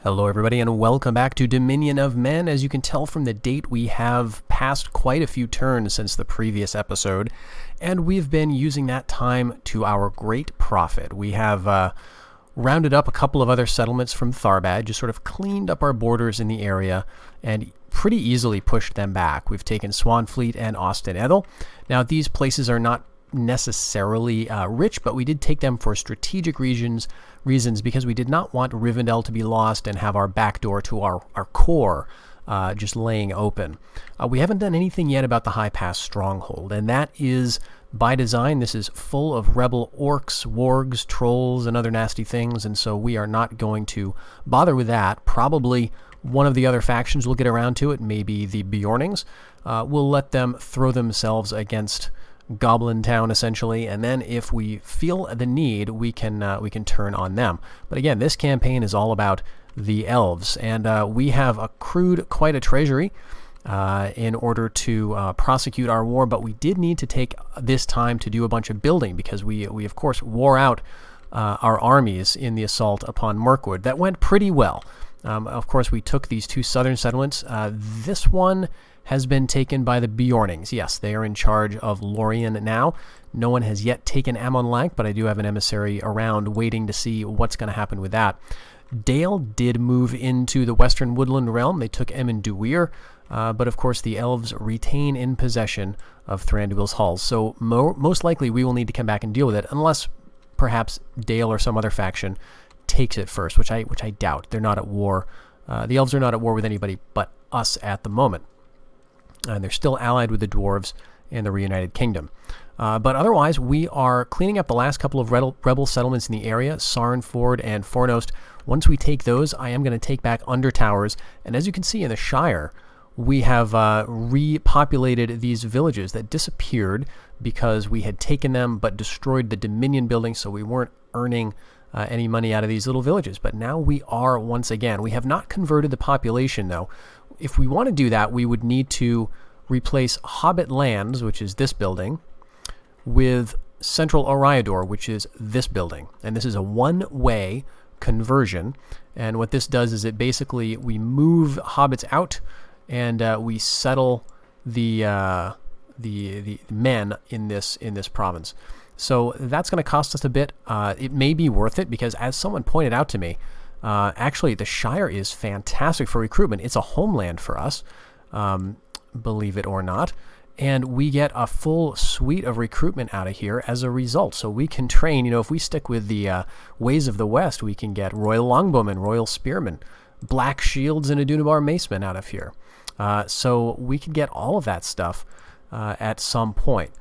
Hello everybody and welcome back to Dominion of Men. As you can tell from the date, we have passed quite a few turns since the previous episode, and we've been using that time to our great profit. We have rounded up a couple of other settlements from Tharbad, just sort of cleaned up our borders in the area, and pretty easily pushed them back. We've taken Swanfleet and Austin Ethel. Now, these places are not necessarily rich, but we did take them for strategic reasons because we did not want Rivendell to be lost and have our back door to our core just laying open. We haven't done anything yet about the High Pass stronghold, and that is by design. This is full of rebel orcs, wargs, trolls, and other nasty things, and so we are not going to bother with that. Probably one of the other factions will get around to it, maybe the Bjornings. We'll let them throw themselves against Goblin Town, essentially, and then if we feel the need, we can turn on them. But again, this campaign is all about the elves, and we have accrued quite a treasury in order to prosecute our war, but we did need to take this time to do a bunch of building because we of course wore out our armies in the assault upon Mirkwood. That went pretty well. Of course, we took these two southern settlements. This one has been taken by the Bjornings. Yes, they are in charge of Lorien now. No one has yet taken Amon-Lank, but I do have an emissary around waiting to see what's going to happen with that. Dale did move into the Western Woodland Realm. They took Emin-Duir, but of course the elves retain in possession of Thranduil's halls. So most likely we will need to come back and deal with it, unless perhaps Dale or some other faction takes it first, which I doubt. They're not at war. The elves are not at war with anybody but us at the moment. And they're still allied with the dwarves and the Reunited Kingdom. But otherwise, we are cleaning up the last couple of rebel settlements in the area, Sarnford and Fornost. Once we take those, I am going to take back Undertowers. And as you can see in the Shire, we have repopulated these villages that disappeared because we had taken them but destroyed the Dominion building, so we weren't earning any money out of these little villages. But now we are once again. We have not converted the population, though. If we want to do that, we would need to replace Hobbit Lands, which is this building, with Central Oriador, which is this building. And this is a one-way conversion. And what this does is it basically, we move hobbits out and we settle the men in this province. So that's going to cost us a bit. It may be worth it because, as someone pointed out to me, actually, the Shire is fantastic for recruitment. It's a homeland for us, believe it or not. And we get a full suite of recruitment out of here as a result. So we can train, if we stick with the ways of the West, we can get Royal Longbowmen, Royal Spearmen, Black Shields, and Adunabar Macemen out of here. So we can get all of that stuff at some point.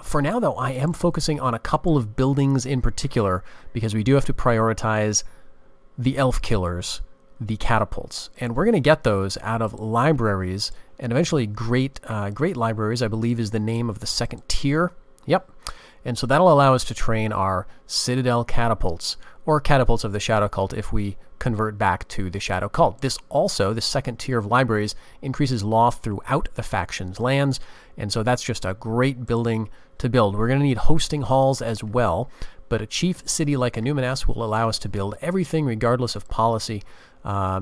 For now, though, I am focusing on a couple of buildings in particular because we do have to prioritize the elf killers, the catapults, and we're going to get those out of libraries, and eventually great libraries, I believe, is the name of the second tier. Yep. And so that'll allow us to train our Citadel catapults, or catapults of the Shadow Cult if we convert back to the Shadow Cult. This second tier of libraries, increases law throughout the faction's lands, and so that's just a great building to build. We're going to need hosting halls as well, but a chief city like Numinas will allow us to build everything regardless of policy,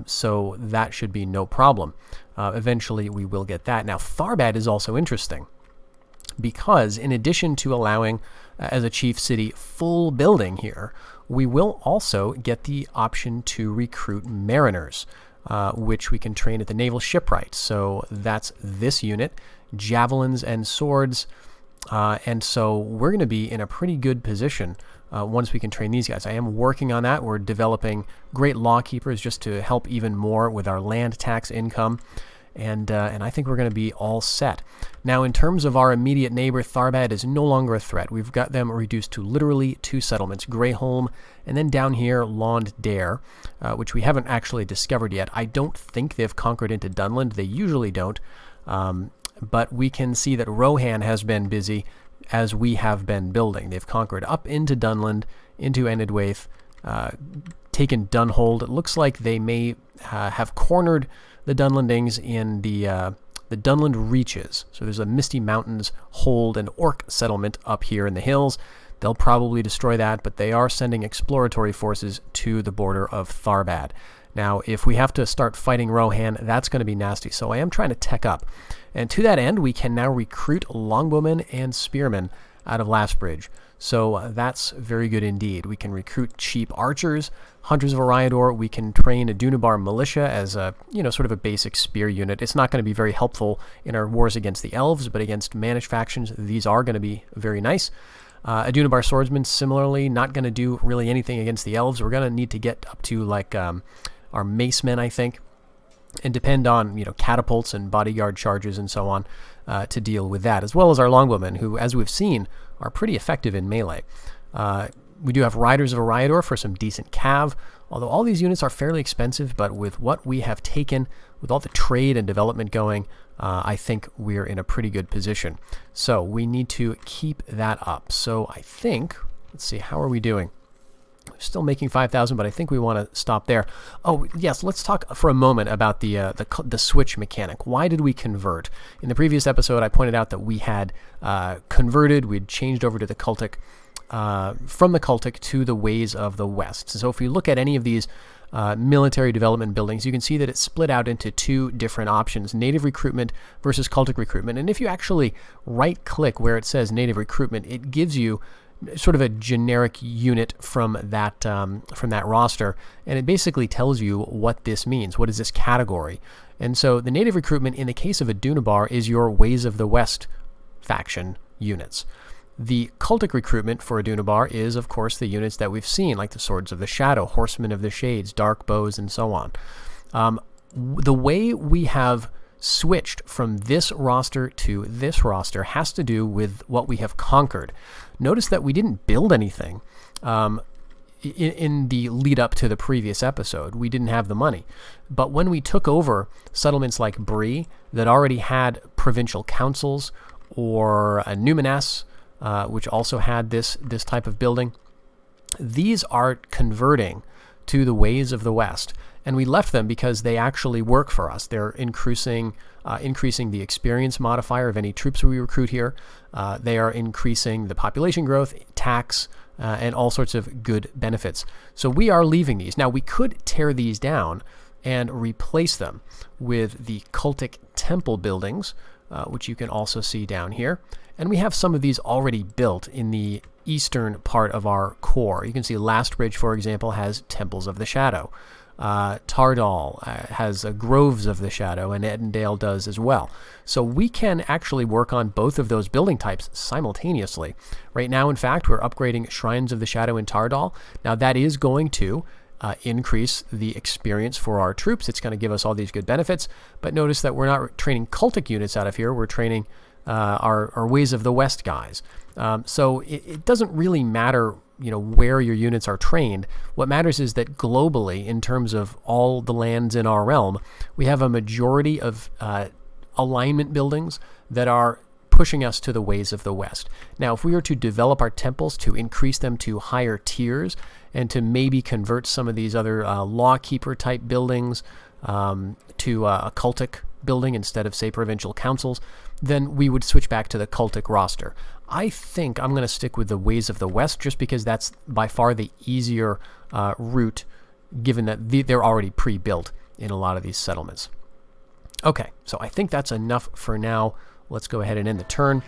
so that should be no problem. Eventually we will get that. Now, Tharbad is also interesting because in addition to allowing, as a chief city, full building here, we will also get the option to recruit mariners, which we can train at the Naval Shipwright. So that's this unit, javelins and swords, and so we're going to be in a pretty good position once we can train these guys. I am working on that. We're developing great law keepers just to help even more with our land tax income, and I think we're going to be all set. Now, in terms of our immediate neighbor, Tharbad is no longer a threat. We've got them reduced to literally two settlements, Greyholm, and then down here, Lond Dare, which we haven't actually discovered yet. I don't think they've conquered into Dunland. They usually don't. But we can see that Rohan has been busy as we have been building. They've conquered up into Dunland, into Enidwaith, taken Dunhold. It looks like they may have cornered the Dunlandings in the Dunland Reaches. So there's a Misty Mountains hold and orc settlement up here in the hills. they'll probably destroy that, but they are sending exploratory forces to the border of Tharbad. Now, if we have to start fighting Rohan, that's going to be nasty, so I am trying to tech up. And to that end, we can now recruit longbowmen and spearmen out of Lastbridge. So that's very good indeed. We can recruit cheap archers, hunters of Eriador. We can train a Dunabar militia as a, sort of a basic spear unit. It's not going to be very helpful in our wars against the elves, but against managed factions, these are going to be very nice. A Dunabar swordsman, similarly, not going to do really anything against the elves. We're going to need to get up to like our macemen, I think, and depend on catapults and bodyguard charges and so on to deal with that, as well as our longbowmen, who, as we've seen, are pretty effective in melee. We do have Riders of Eriador for some decent cav, although all these units are fairly expensive, but with what we have taken, with all the trade and development going, I think we're in a pretty good position. So we need to keep that up. So I think, let's see, how are we doing? We're still making 5,000, but I think we want to stop there. Oh, yes, let's talk for a moment about the switch mechanic. Why did we convert? In the previous episode, I pointed out that we had converted, we'd changed over to the cultic, from the cultic to the ways of the West. So if you look at any of these military development buildings, you can see that it's split out into two different options, native recruitment versus cultic recruitment. And if you actually right-click where it says native recruitment, it gives you sort of a generic unit from that roster, and it basically tells you what this means. What is this category? And so the native recruitment in the case of a Dunabar is your Ways of the West faction units. The cultic recruitment for a Dunabar is, of course, the units that we've seen, like the Swords of the Shadow, Horsemen of the Shades, Dark Bows, and so on. The way we have switched from this roster to this roster has to do with what we have conquered. Notice that we didn't build anything in the lead up to the previous episode. We didn't have the money. But when we took over settlements like Bree that already had provincial councils, or Numeness, which also had this type of building, these are converting to the Ways of the West. And we left them because they actually work for us. They're increasing the experience modifier of any troops we recruit here. They are increasing the population growth, tax, and all sorts of good benefits. So we are leaving these. Now, we could tear these down and replace them with the cultic temple buildings, which you can also see down here. And we have some of these already built in the eastern part of our core. You can see Lastbridge, for example, has Temples of the Shadow. Tardal has Groves of the Shadow, and Edendale does as well. So we can actually work on both of those building types simultaneously. Right now, in fact, we're upgrading Shrines of the Shadow in Tardal. Now, that is going to increase the experience for our troops. It's going to give us all these good benefits. But notice that we're not training cultic units out of here. We're training our Ways of the West guys. So it doesn't really matter where your units are trained. What matters is that globally, in terms of all the lands in our realm, we have a majority of alignment buildings that are pushing us to the Ways of the West. Now, if we were to develop our temples to increase them to higher tiers and to maybe convert some of these other lawkeeper type buildings to a cultic building instead of, say, provincial councils, then we would switch back to the cultic roster. I think I'm going to stick with the Ways of the West just because that's by far the easier route, given that they're already pre-built in a lot of these settlements. Okay, so I think that's enough for now. Let's go ahead and end the turn.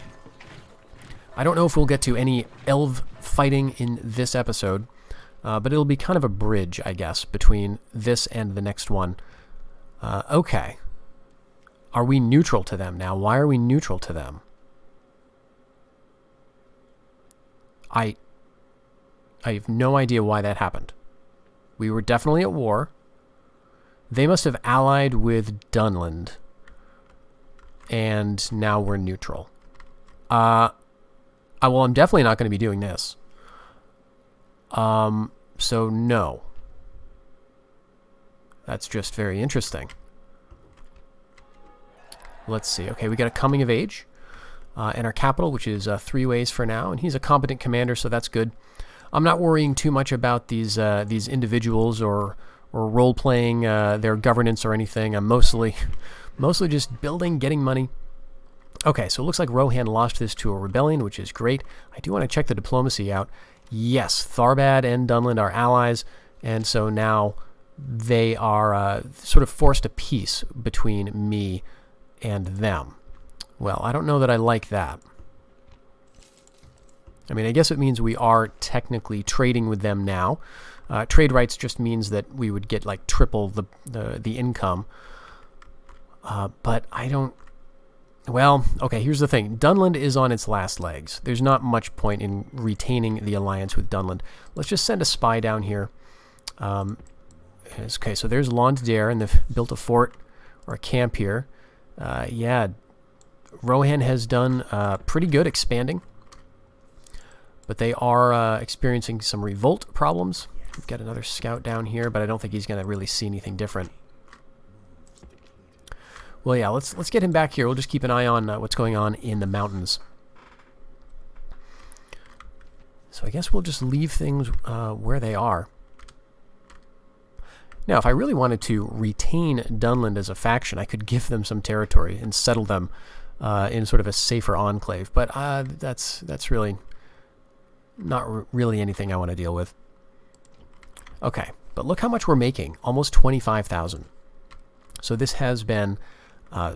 I don't know if we'll get to any elf fighting in this episode, but it'll be kind of a bridge, I guess, between this and the next one. Okay. Are we neutral to them now? Why are we neutral to them? I have no idea why that happened. We were definitely at war. They must have allied with Dunland. And now we're neutral. Well, I'm definitely not going to be doing this. So no. That's just very interesting. Let's see. Okay, we got a coming of age. And our capital, which is 3 ways for now. And he's a competent commander, so that's good. I'm not worrying too much about these individuals or role-playing their governance or anything. I'm mostly just building, getting money, Okay, so it looks like Rohan lost this to a rebellion, which is great. I do want to check the diplomacy out. Yes, Tharbad and Dunland are allies, and so now they are sort of forced a peace between me and them. Well, I don't know that I like that. I mean, I guess it means we are technically trading with them now. Trade rights just means that we would get like triple the income. But I don't... Well, okay, here's the thing. Dunland is on its last legs. There's not much point in retaining the alliance with Dunland. Let's just send a spy down here. Okay, so there's Londare, and they've built a fort or a camp here. Yeah, Rohan has done pretty good expanding. But they are experiencing some revolt problems. We've got another scout down here, but I don't think he's going to really see anything different. Well, yeah, let's get him back here. We'll just keep an eye on what's going on in the mountains. So I guess we'll just leave things where they are. Now, if I really wanted to retain Dunland as a faction, I could give them some territory and settle them in sort of a safer enclave. But that's really not really anything I want to deal with. Okay, but look how much we're making. Almost 25,000. So this has been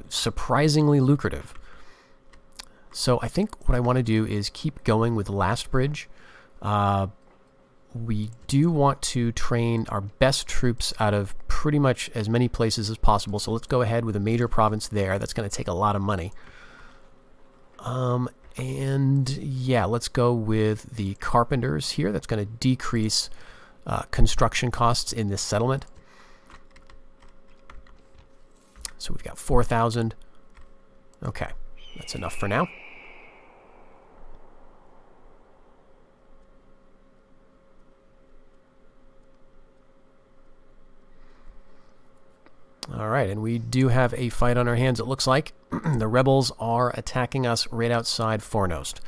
surprisingly lucrative. So I think what I want to do is keep going with Last Bridge. We do want to train our best troops out of pretty much as many places as possible. So let's go ahead with a major province there. That's going to take a lot of money. And yeah, let's go with the carpenters here. That's going to decrease construction costs in this settlement. So we've got 4,000. Okay, that's enough for now. All right, and we do have a fight on our hands, it looks like. The rebels are attacking us right outside Fornost.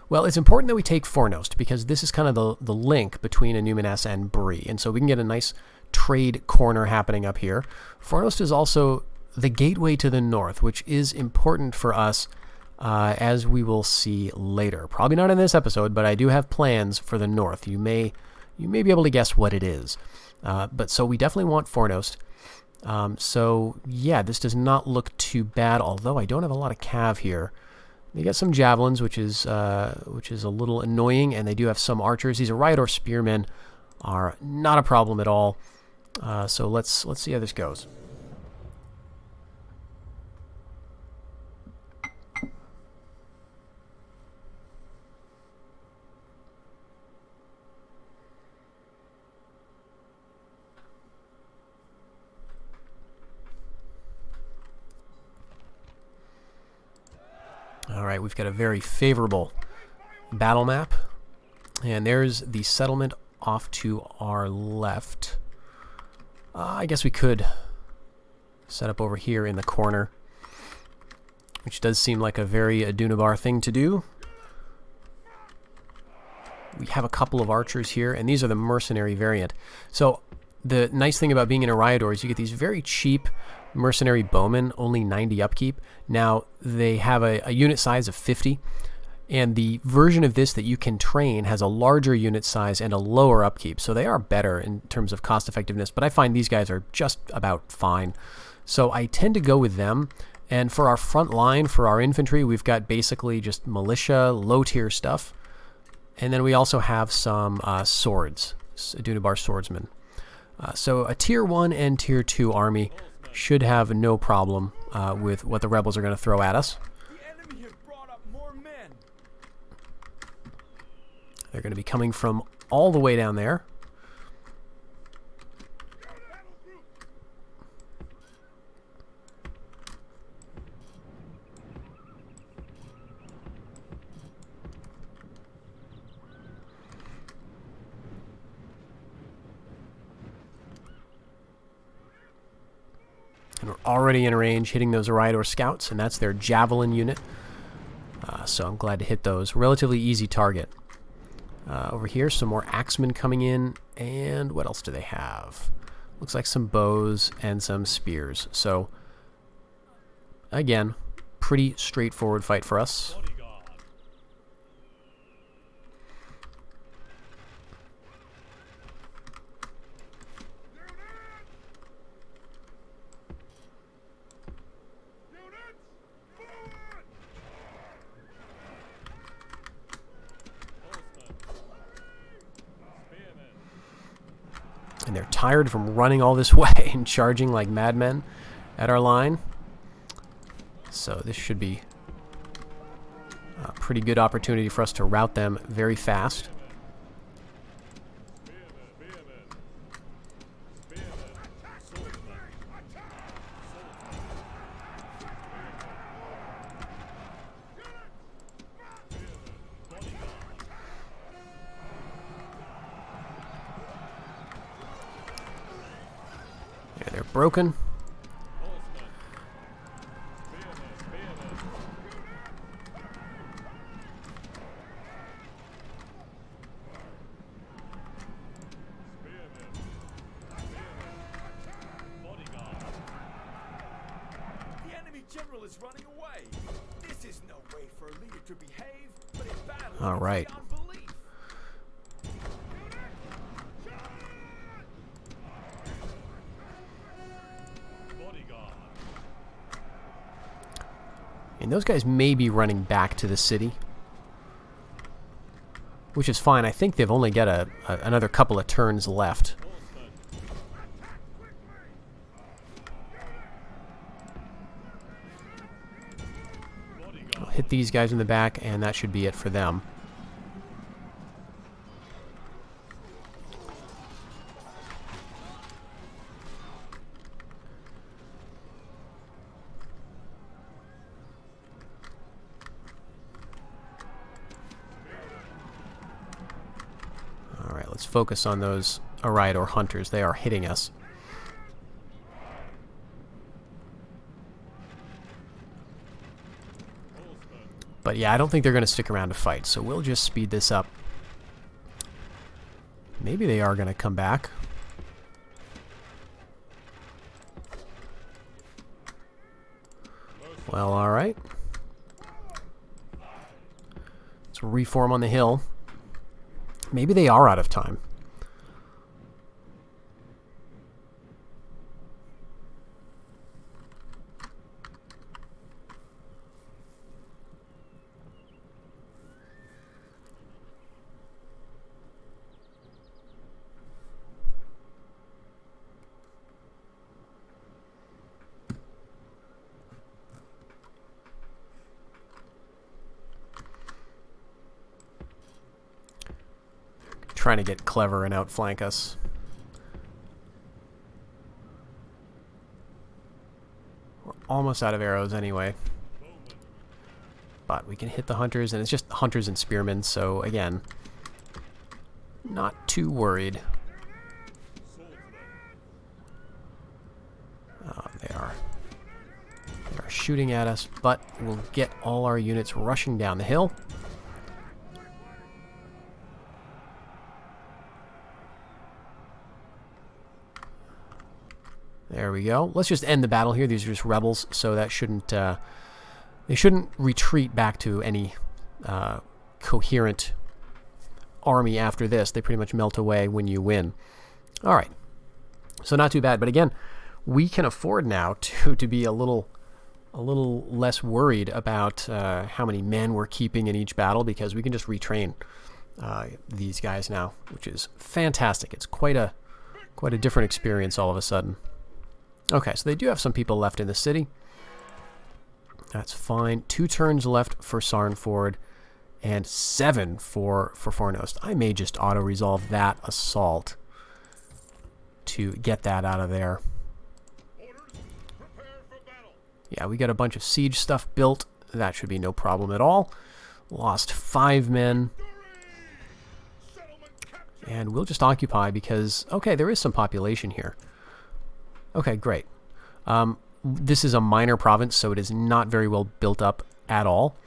Well, it's important that we take Fornost because this is kind of the link between Anuminas and Bree, and so we can get a nice trade corner happening up here. Fornost is also the gateway to the north, which is important for us, as we will see later. Probably not in this episode, but I do have plans for the north. You may be able to guess what it is. But so we definitely want Fornost. So yeah, this does not look too bad, although I don't have a lot of cav here. They got some javelins, which is a little annoying, and they do have some archers. These Ariador spearmen are not a problem at all. So let's see how this goes. All right, we've got a very favorable battle map. And there's the settlement off to our left. I guess we could set up over here in the corner, which does seem like a very Adunabar thing to do. We have a couple of archers here, and these are the mercenary variant. So the nice thing about being in Ariador is you get these very cheap mercenary bowmen, only 90 upkeep. Now, they have a unit size of 50, and the version of this that you can train has a larger unit size and a lower upkeep, so they are better in terms of cost effectiveness, but I find these guys are just about fine. So I tend to go with them, and for our front line, for our infantry, we've got basically just militia, low-tier stuff, and then we also have some swords, Adunabar swordsmen. So a tier 1 and tier 2 army should have no problem with what the rebels are going to throw at us. They're going to be coming from all the way down there. And we're already in range hitting those Ariador scouts, and that's their javelin unit. So I'm glad to hit those. Relatively easy target. Over here, some more axemen coming in, and what else do they have? Looks like some bows and some spears. So, again, pretty straightforward fight for us. And they're tired from running all this way and charging like madmen at our line. So this should be a pretty good opportunity for us to rout them very fast. Yeah, they're broken. Is running away. This is no way for a leader to behave, but in battle, all right. And those guys may be running back to the city, which is fine. I think they've only got another couple of turns left. I'll hit these guys in the back, and that should be it for them. All right, let's focus on those Ariador hunters. They are hitting us. But yeah, I don't think they're going to stick around to fight, so we'll just speed this up. Maybe they are going to come back. Well, alright. Let's reform on the hill. Maybe they are out of time. Trying to get clever and outflank us. We're almost out of arrows anyway. But we can hit the hunters, and it's just hunters and spearmen, so again, not too worried. They are shooting at us, but we'll get all our units rushing down the hill. There we go. Let's just end the battle here. These are just rebels, so that shouldn't they shouldn't retreat back to any coherent army after this. They pretty much melt away when you win. All right, so not too bad. But again, we can afford now to be a little less worried about how many men we're keeping in each battle, because we can just retrain these guys now, which is fantastic. It's quite a different experience all of a sudden. Okay, so they do have some people left in the city. That's fine. 2 turns left for Sarnford, and 7 for Fornost. I may just auto-resolve that assault to get that out of there. Yeah, we got a bunch of siege stuff built. That should be no problem at all. Lost 5 men. And we'll just occupy because, okay, there is some population here. Okay, great. This is a minor province, so it is not very well built up at all.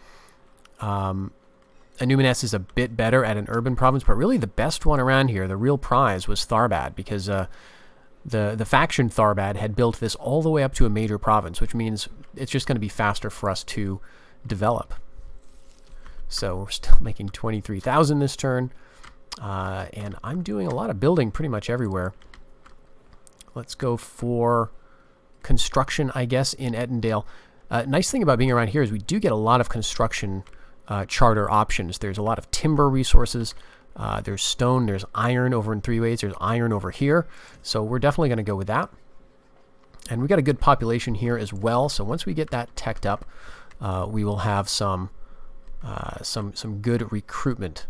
Anumenes is a bit better at an urban province, but really the best one around here, the real prize, was Tharbad, because the faction Tharbad had built this all the way up to a major province, which means it's just going to be faster for us to develop. So we're still making 23,000 this turn, and I'm doing a lot of building pretty much everywhere. Let's go for construction, I guess, in Ettendale. Nice thing about being around here is we do get a lot of construction charter options. There's a lot of timber resources. There's stone, there's iron over in 3 ways, there's iron over here. So we're definitely going to go with that. And we got a good population here as well. So once we get that teched up, we will have some good recruitment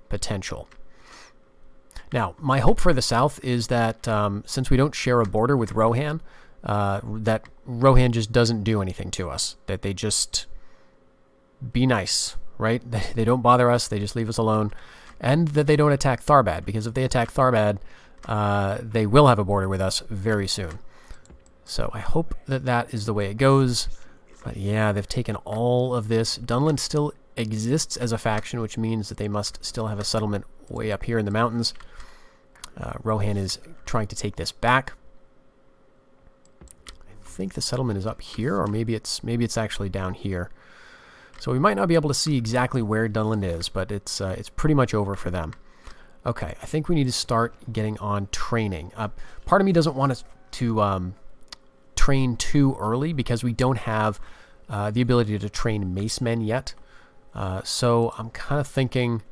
potential. Now, my hope for the south is that since we don't share a border with Rohan, that Rohan just doesn't do anything to us. That they just be nice, right? They don't bother us. They just leave us alone. And that they don't attack Tharbad, because if they attack Tharbad, they will have a border with us very soon. So I hope that that is the way it goes. But yeah, they've taken all of this. Dunland still exists as a faction, which means that they must still have a settlement way up here in the mountains. Rohan is trying to take this back. I think the settlement is up here, or maybe it's actually down here. So we might not be able to see exactly where Dunland is, but it's pretty much over for them. Okay, I think we need to start getting on training. Part of me doesn't want us to train too early because we don't have the ability to train mace men yet. So I'm kind of thinking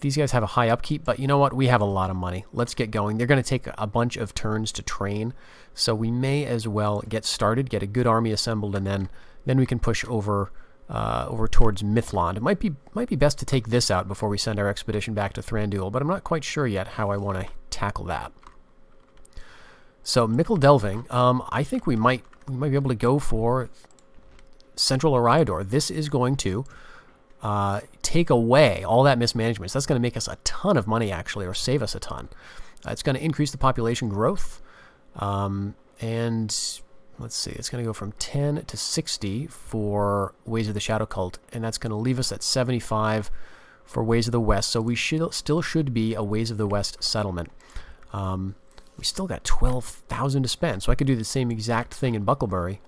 these guys have a high upkeep, but you know what? We have a lot of money. Let's get going. They're going to take a bunch of turns to train, so we may as well get started, get a good army assembled, and then we can push over towards Mithlond. It might be best to take this out before we send our expedition back to Thranduil, but I'm not quite sure yet how I want to tackle that. So Mickle Delving, I think we might be able to go for Central Eriador. This is going to take away all that mismanagement. So that's going to make us a ton of money, actually, or save us a ton. It's going to increase the population growth, and let's see, it's going to go from 10 to 60 for Ways of the Shadow Cult, and that's going to leave us at 75 for Ways of the West. So we still should be a Ways of the West settlement. We still got 12,000 to spend, so I could do the same exact thing in Bucklebury.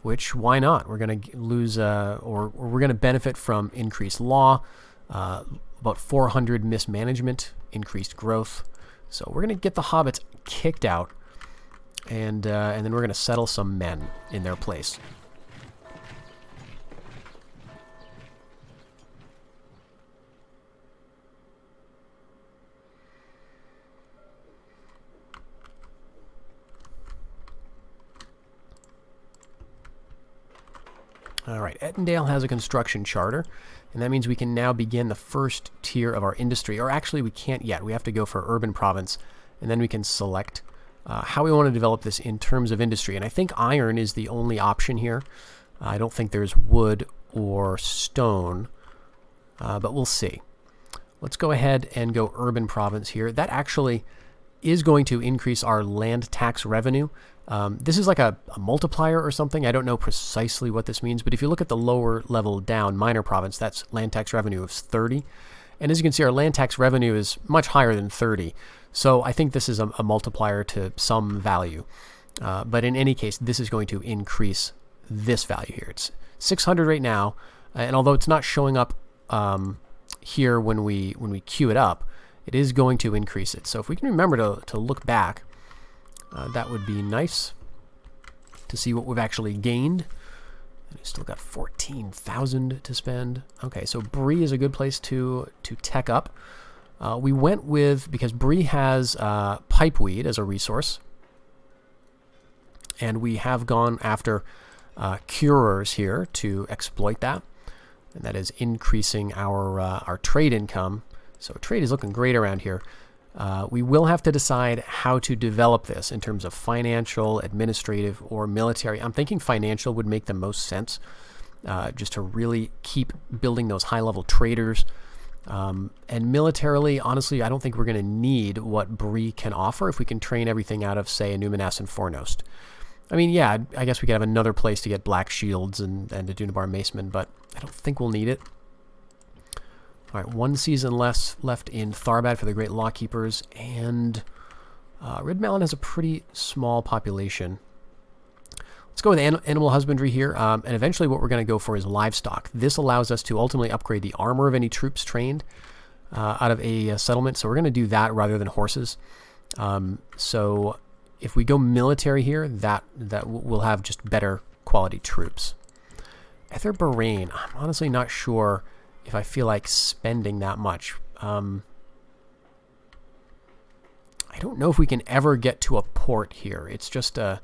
Which, why not? We're going to lose, or we're going to benefit from increased law, about 400 mismanagement, increased growth. So we're going to get the hobbits kicked out, and then we're going to settle some men in their place. All right, Ettendale has a construction charter, and that means we can now begin the first tier of our industry. Or actually, we can't yet. We have to go for urban province, and then we can select how we want to develop this in terms of industry. And I think iron is the only option here. I don't think there's wood or stone, but we'll see. Let's go ahead and go urban province here. That actually is going to increase our land tax revenue. This is like a multiplier or something. I don't know precisely what this means, but if you look at the lower level down, minor province, that's land tax revenue of 30. And as you can see, our land tax revenue is much higher than 30. So I think this is a multiplier to some value. But in any case, this is going to increase this value here. It's 600 right now, and although it's not showing up here when we queue it up, it is going to increase it. So if we can remember to look back, that would be nice to see what we've actually gained. And we've still got 14,000 to spend. Okay, so Bree is a good place to tech up. We went with, because Bree has pipeweed as a resource, and we have gone after curers here to exploit that, and that is increasing our trade income. So trade is looking great around here. We will have to decide how to develop this in terms of financial, administrative, or military. I'm thinking financial would make the most sense, just to really keep building those high-level traders. And militarily, honestly, I don't think we're going to need what Bree can offer if we can train everything out of, say, a Numinas and Fornost. I mean, yeah, I guess we could have another place to get black shields and a Dunabar Maceman, but I don't think we'll need it. All right, one season left in Tharbad for the Great Lawkeepers, and Red Mountain has a pretty small population. Let's go with animal husbandry here, and eventually what we're going to go for is livestock. This allows us to ultimately upgrade the armor of any troops trained out of a settlement, so we're going to do that rather than horses. So if we go military here, that will have just better quality troops. Ether Bahrain, I'm honestly not sure if I feel like spending that much. I don't know if we can ever get to a port here. It's just a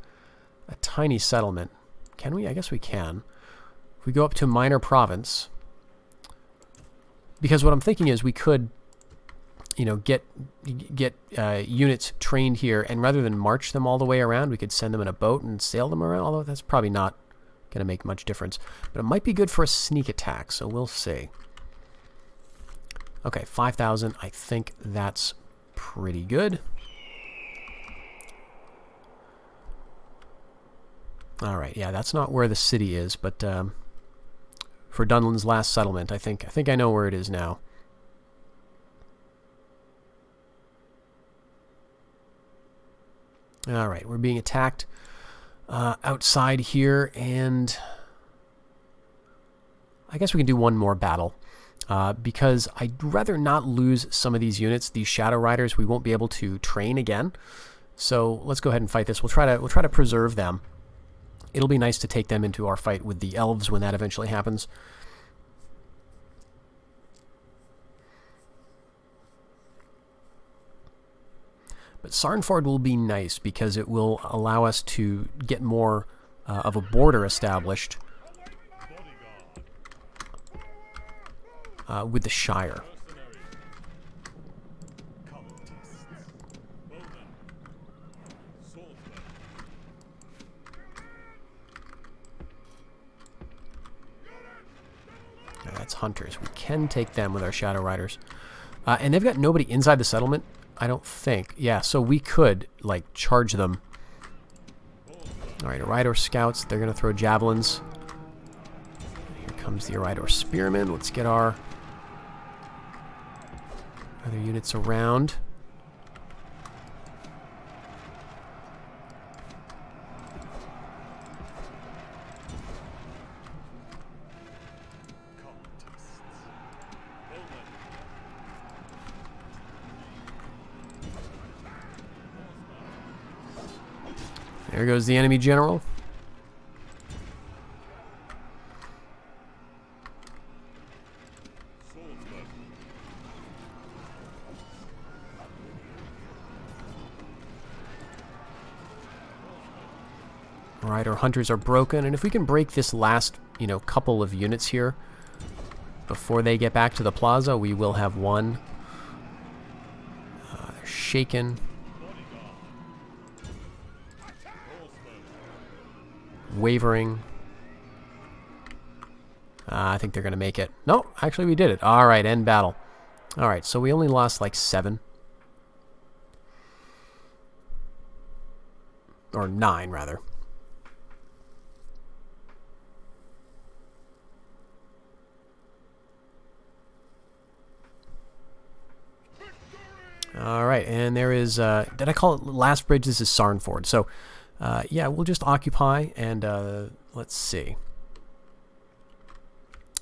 tiny settlement. Can we? I guess we can. If we go up to minor province, because what I'm thinking is we could, you know, get units trained here, and rather than march them all the way around, we could send them in a boat and sail them around, although that's probably not going to make much difference. But it might be good for a sneak attack, so we'll see. Okay, 5,000. I think that's pretty good. All right, yeah, that's not where the city is, but for Dunland's last settlement, I think I know where it is now. All right, we're being attacked outside here, and I guess we can do one more battle because I'd rather not lose some of these units. These Shadow Riders, we won't be able to train again, so let's go ahead and fight this. We'll try to preserve them. It'll be nice to take them into our fight with the elves when that eventually happens. But Sarnford will be nice because it will allow us to get more of a border established with the Shire. That's hunters. We can take them with our Shadow Riders. And they've got nobody inside the settlement, I don't think. Yeah, so we could, like, charge them. Alright, Iridor Scouts. They're going to throw javelins. Here comes the Iridor Spearmen. Let's get our other units around. There goes the enemy general. Alright, our hunters are broken, and if we can break this last, couple of units here before they get back to the plaza, we will have won. They're shaken. Wavering. I think they're going to make it. No, actually we did it. Alright, end battle. Alright, so we only lost like 7. Or 9, rather. Alright, and there is, did I call it Last Bridge? This is Sarnford. So, yeah, we'll just occupy, and let's see.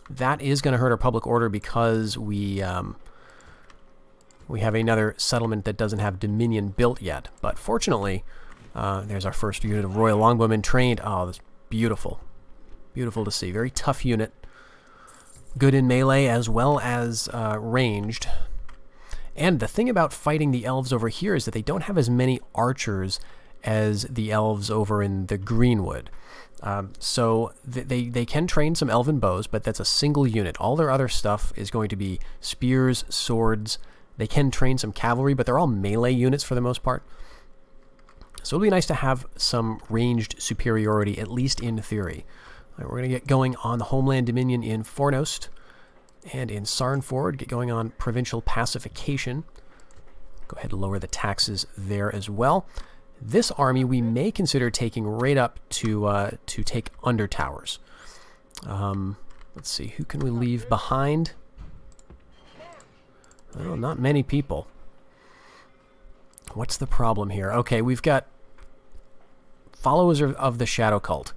That is going to hurt our public order because we have another settlement that doesn't have Dominion built yet. But fortunately, there's our first unit of Royal Longbowmen trained. Oh, that's beautiful. Beautiful to see. Very tough unit. Good in melee as well as ranged. And the thing about fighting the elves over here is that they don't have as many archers as the elves over in the Greenwood. So they can train some elven bows, but that's a single unit. All their other stuff is going to be spears, swords. They can train some cavalry, but they're all melee units for the most part. So it'll be nice to have some ranged superiority, at least in theory. All right, we're going to get going on the Homeland Dominion in Fornost and in Sarnford, get going on provincial pacification. Go ahead and lower the taxes there as well. This army we may consider taking right up to take Under Towers. Let's see, who can we leave behind? Well, not many people. What's the problem here? Okay, we've got followers of the shadow cult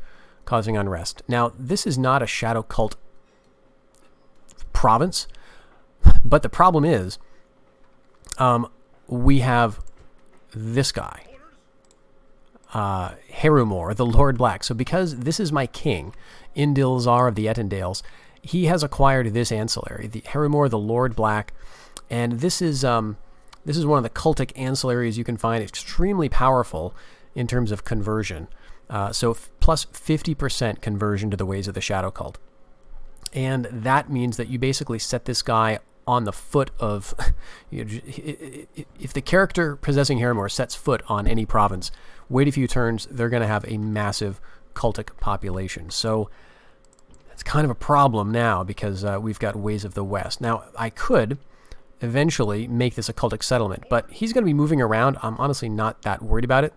causing unrest. Now, this is not a shadow cult province, but the problem is we have this guy, Harumor, the Lord Black. So because this is my king, Indil Czar of the Etendales, he has acquired this ancillary, the Harumor, the Lord Black, and this is one of the cultic ancillaries you can find, extremely powerful in terms of conversion. So plus 50% conversion to the ways of the shadow cult. And that means that you basically set this guy on the foot of... if the character possessing Harumor sets foot on any province, wait a few turns, they're going to have a massive cultic population. So it's kind of a problem now because we've got Ways of the West. Now, I could eventually make this a cultic settlement, but he's going to be moving around. I'm honestly not that worried about it.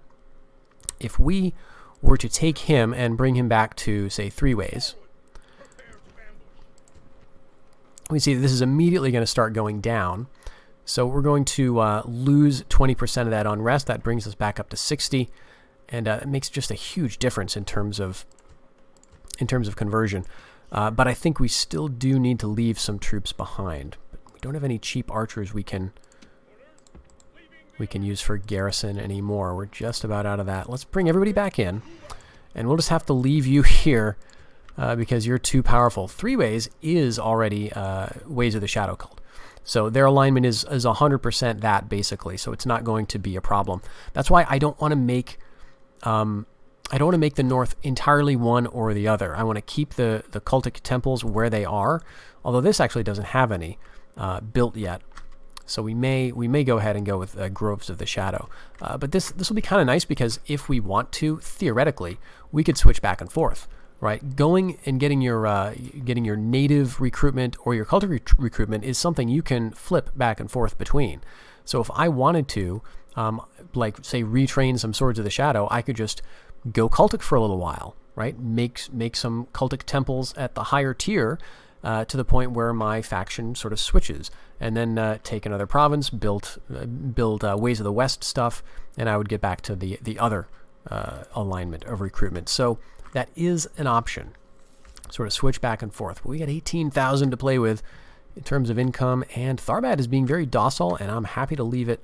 If we were to take him and bring him back to, say, 3 Ways, we see this is immediately going to start going down. So we're going to lose 20% of that unrest. That brings us back up to 60, and it makes just a huge difference in terms of conversion. But I think we still do need to leave some troops behind. We don't have any cheap archers we can use for garrison anymore. We're just about out of that. Let's bring everybody back in, and we'll just have to leave you here because you're too powerful. 3 Ways is already Ways of the Shadow Cult. So their alignment is 100% that, basically. So it's not going to be a problem. That's why I don't want to make the North entirely one or the other. I want to keep the cultic temples where they are, although this actually doesn't have any built yet. So we may go ahead and go with Groves of the Shadow. But this will be kind of nice because if we want to, theoretically, we could switch back and forth, right? Going and getting your native recruitment or your cultic recruitment is something you can flip back and forth between. So if I wanted to, like, say, retrain some Swords of the Shadow, I could just go cultic for a little while, right? Make some cultic temples at the higher tier to the point where my faction sort of switches, and then take another province, build Ways of the West stuff, and I would get back to the other alignment of recruitment. So that is an option, sort of switch back and forth. But we got 18,000 to play with in terms of income, and Tharbad is being very docile, and I'm happy to leave it.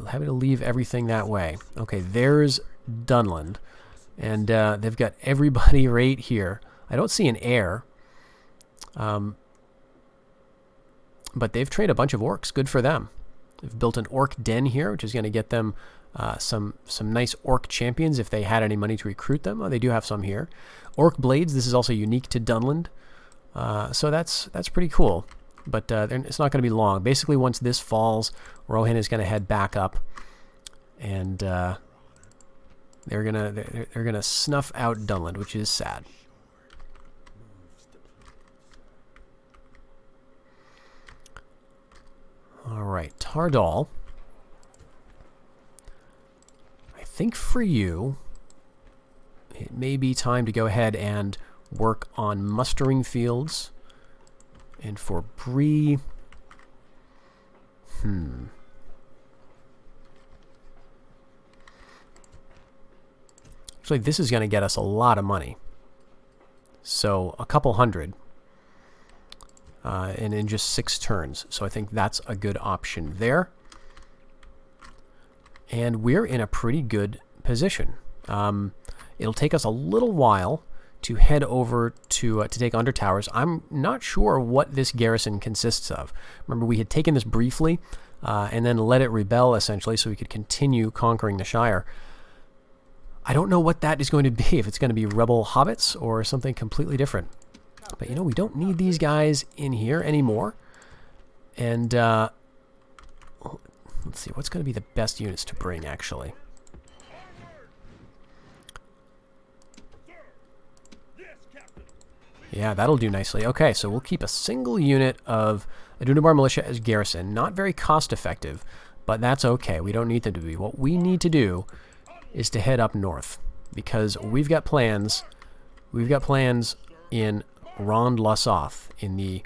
Happy to leave everything that way. Okay, there's Dunland, and they've got everybody right here. I don't see an heir, but they've trained a bunch of orcs. Good for them. They've built an orc den here, which is going to get them some nice orc champions if they had any money to recruit them. Oh, they do have some here. Orc blades. This is also unique to Dunland, so that's pretty cool. But it's not going to be long. Basically, once this falls, Rohan is going to head back up, and they're gonna snuff out Dunland, which is sad. All right, Tardal. I think for you, it may be time to go ahead and work on mustering fields. And for Bree, actually, this is going to get us a lot of money. So a couple hundred. And in just 6 turns. So I think that's a good option there. And we're in a pretty good position. It'll take us a little while to head over to take Under Towers. I'm not sure what this garrison consists of. Remember, we had taken this briefly and then let it rebel, essentially, so we could continue conquering the Shire. I don't know what that is going to be, if it's going to be rebel hobbits or something completely different. But, we don't need these guys in here anymore. And let's see, what's going to be the best units to bring, actually? Yeah, that'll do nicely. Okay, so we'll keep a single unit of Adunabar Militia as garrison. Not very cost-effective, but that's okay. We don't need them to be. What we need to do is to head up north, because we've got plans. We've got plans in Rond Lassoth, in the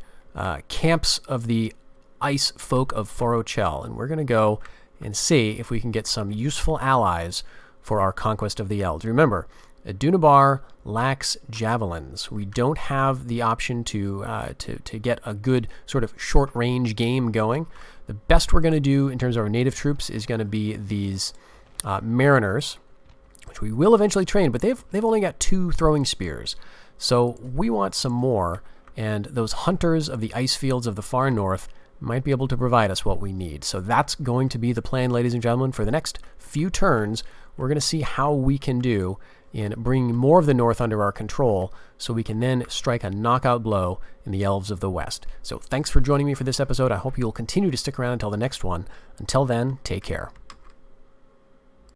camps of the ice folk of Forochel, and we're going to go and see if we can get some useful allies for our conquest of the elves. Remember, Dunabar lacks javelins. We don't have the option to get a good sort of short-range game going. The best we're going to do in terms of our native troops is going to be these mariners, which we will eventually train, but they've only got 2 throwing spears. So we want some more, and those hunters of the ice fields of the far north might be able to provide us what we need. So that's going to be the plan, ladies and gentlemen. For the next few turns, we're going to see how we can do in bringing more of the north under our control so we can then strike a knockout blow in the elves of the west. So thanks for joining me for this episode. I hope you'll continue to stick around until the next one. Until then, take care.